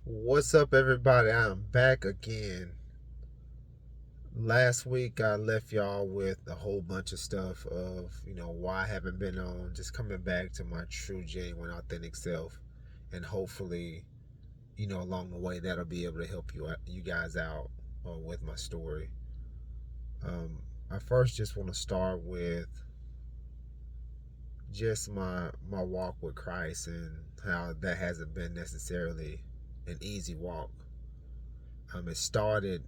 What's up, everybody? I'm back again. Last week, I left y'all with a whole bunch of stuff of, why I haven't been on, just coming back to my true, genuine, authentic self. And hopefully, along the way, that'll be able to help you guys out with my story. I first just want to start with just my walk with Christ and how that hasn't been necessarily an easy walk. It started,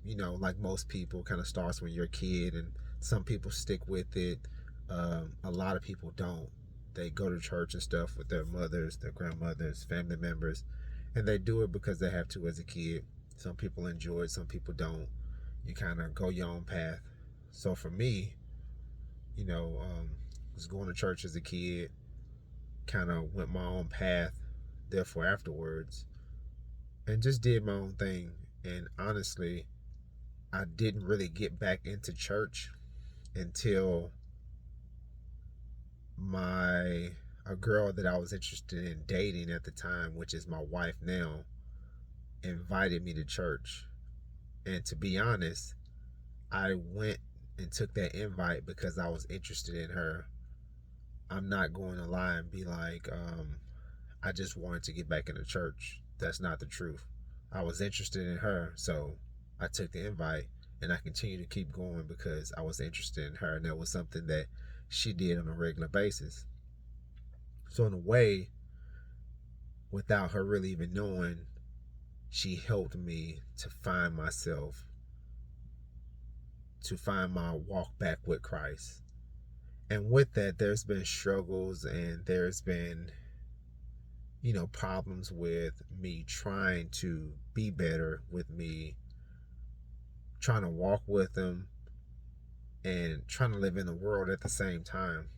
like most people, kind of starts when you're a kid, and some people stick with it. A lot of people don't. They go to church and stuff with their mothers, their grandmothers, family members, and they do it because they have to as a kid. Some people enjoy it, some people don't. You kind of go your own path. So for me, was going to church as a kid, kind of went my own path, therefore afterwards, and just did my own thing. And honestly, I didn't really get back into church until my a girl that I was interested in dating at the time, which is my wife now, invited me to church. And to be honest, I went and took that invite because I was interested in her. I'm not going to lie and be like, I just wanted to get back into church. That's not the truth. I was interested in her, so I took the invite, and I continued to keep going because I was interested in her, and that was something that she did on a regular basis. So in a way, without her really even knowing, she helped me to find myself, to find my walk back with Christ. And with that, there's been struggles and there's been, problems with me trying to be better, with me trying to walk with him and trying to live in the world at the same time.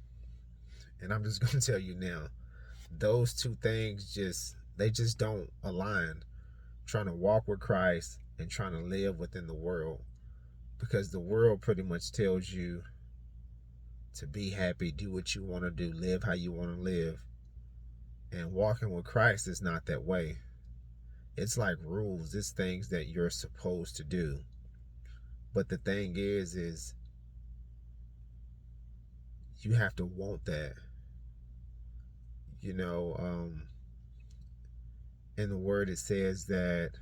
And I'm just going to tell you now, those two things just don't align. Trying to walk with Christ and trying to live within the world, because the world pretty much tells you to be happy, do what you want to do, live how you want to live. And walking with Christ is not that way. It's like rules, it's things that you're supposed to do. But the thing is you have to want that. You know, in the word it says that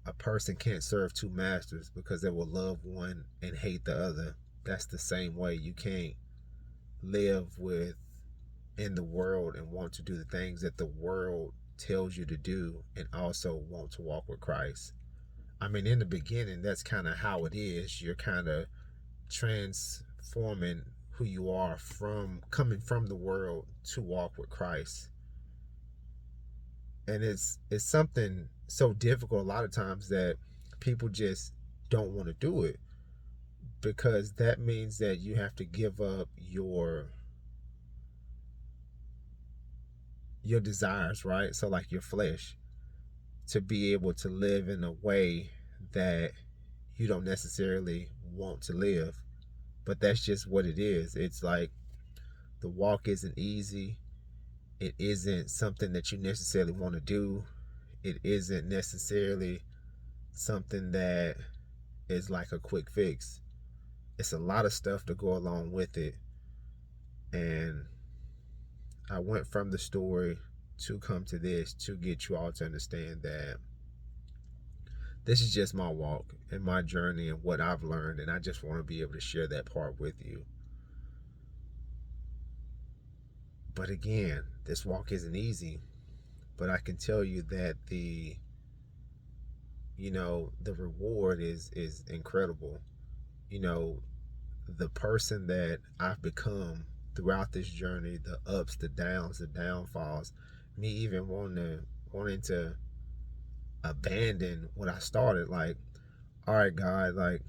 a person can't serve two masters because they will love one and hate the other. That's the same way. You can't live with in the world and want to do the things that the world tells you to do and also want to walk with Christ. I mean, in the beginning, that's kind of how it is. You're kind of transforming who you are from coming from the world to walk with Christ. And it's something so difficult a lot of times that people just don't want to do it, because that means that you have to give up your desires, right? So like your flesh, to be able to live in a way that you don't necessarily want to live. But that's just what it is. It's like the walk isn't easy. It isn't something that you necessarily want to do. It isn't necessarily something that is like a quick fix. It's a lot of stuff to go along with it. And I went from the story to come to this to get you all to understand that this is just my walk and my journey and what I've learned, and I just want to be able to share that part with you. But again, this walk isn't easy, but I can tell you that the reward is incredible. You know, the person that I've become throughout this journey, the ups, the downs, the downfalls, me even wanting to abandon what I started. Like, all right, God, like,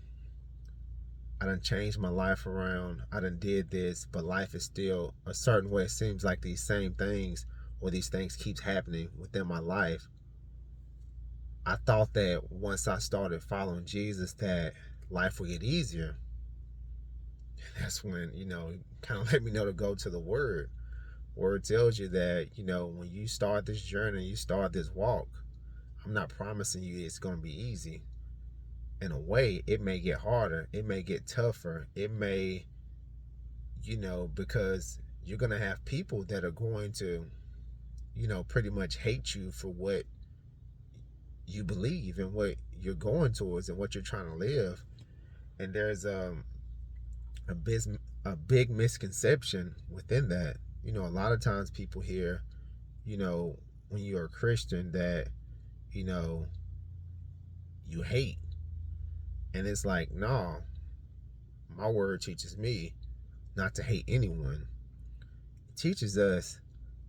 I done changed my life around. I done did this, but life is still a certain way. It seems like these same things or these things keeps happening within my life. I thought that once I started following Jesus, that life would get easier. That's when, kind of let me know to go to the Word. Word tells you that, when you start this journey, you start this walk, I'm not promising you it's going to be easy. In a way, it may get harder, it may get tougher, it may, because you're going to have people that are going to, pretty much hate you for what you believe and what you're going towards and what you're trying to live. And there's a big, a big misconception within that. A lot of times people hear, when you're a Christian that, you know, you hate. And it's like, no, my word teaches me not to hate anyone. It teaches us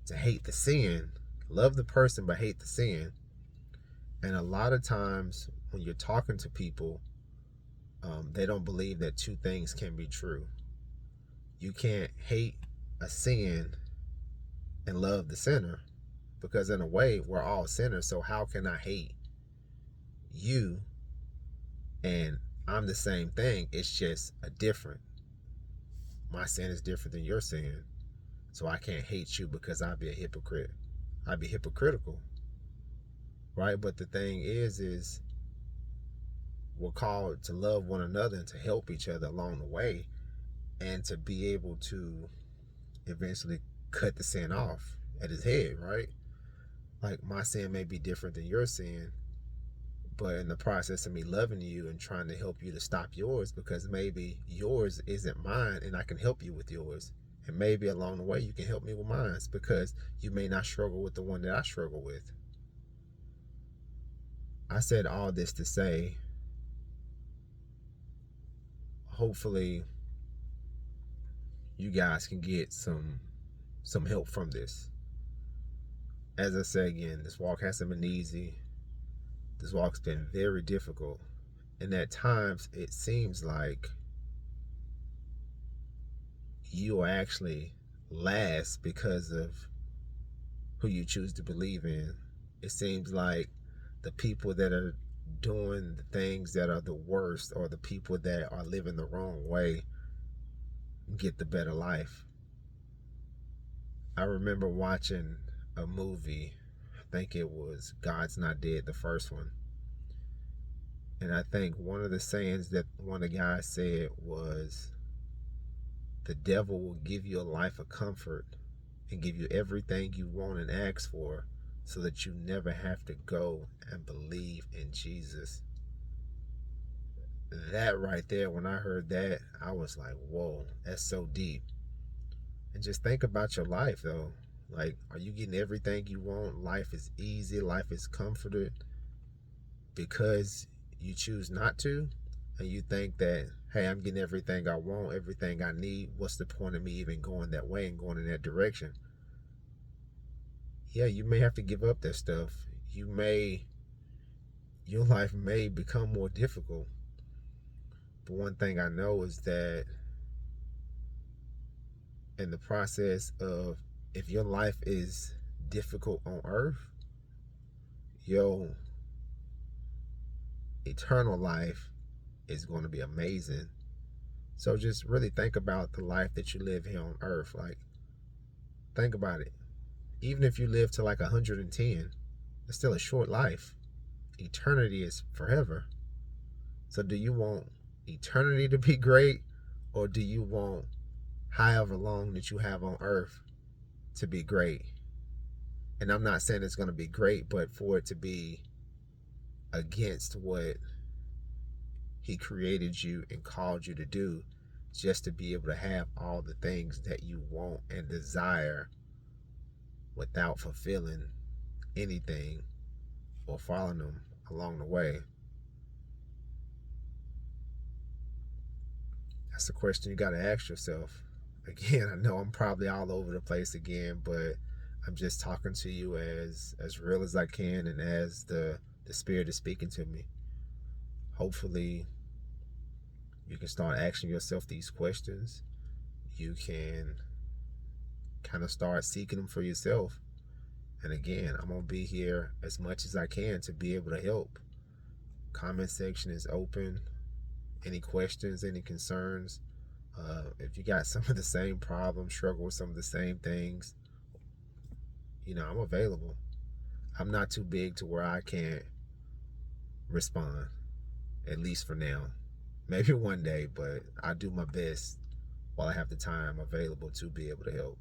to hate the sin, love the person, but hate the sin. And a lot of times when you're talking to people, they don't believe that two things can be true. You can't hate a sin and love the sinner, because in a way we're all sinners. So how can I hate you and I'm the same thing? It's just a different. My sin is different than your sin. So I can't hate you because I'd be a hypocrite. I'd be hypocritical. Right? But the thing is we're called to love one another and to help each other along the way, and to be able to eventually cut the sin off at his head, right? Like, my sin may be different than your sin, but in the process of me loving you and trying to help you to stop yours, because maybe yours isn't mine and I can help you with yours. And maybe along the way you can help me with mine, because you may not struggle with the one that I struggle with. I said all this to say, hopefully you guys can get some help from this. As I say again, this walk hasn't been easy. This walk's been very difficult. And at times it seems like you will actually last because of who you choose to believe in. It seems like the people that are doing the things that are the worst, or the people that are living the wrong way, get the better life. I remember watching a movie, I think it was God's Not Dead, the first one. And I think one of the sayings that one of the guys said was, the devil will give you a life of comfort and give you everything you want and ask for, so that you never have to go and believe in Jesus. That right there, when I heard that, I was like, whoa, that's so deep. And just think about your life, though. Like, are you getting everything you want? Life is easy, life is comforted because you choose not to? And you think that, hey, I'm getting everything I want, everything I need. What's the point of me even going that way and going in that direction? Yeah, you may have to give up that stuff. Your life may become more difficult. But one thing I know is that in the process of, if your life is difficult on earth, your eternal life is going to be amazing. So just really think about the life that you live here on earth. Like, think about it. Even if you live to like 110, it's still a short life. Eternity is forever. So do you want eternity to be great, or do you want however long that you have on earth to be great? And I'm not saying it's going to be great, but for it to be against what he created you and called you to do, just to be able to have all the things that you want and desire without fulfilling anything or following them along the way. That's the question you got to ask yourself. Again, I know I'm probably all over the place again, but I'm just talking to you as real as I can, and as the Spirit is speaking to me. Hopefully you can start asking yourself these questions. You can kind of start seeking them for yourself. And again, I'm going to be here as much as I can to be able to help. Comment section is open. Any questions, any concerns, if you got some of the same problems, struggle with some of the same things, I'm available. I'm not too big to where I can't respond, at least for now. Maybe one day, but I do my best while I have the time available to be able to help.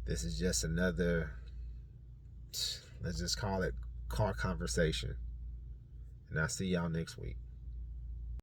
This is just another, let's just call it car conversation. And I'll see y'all next week.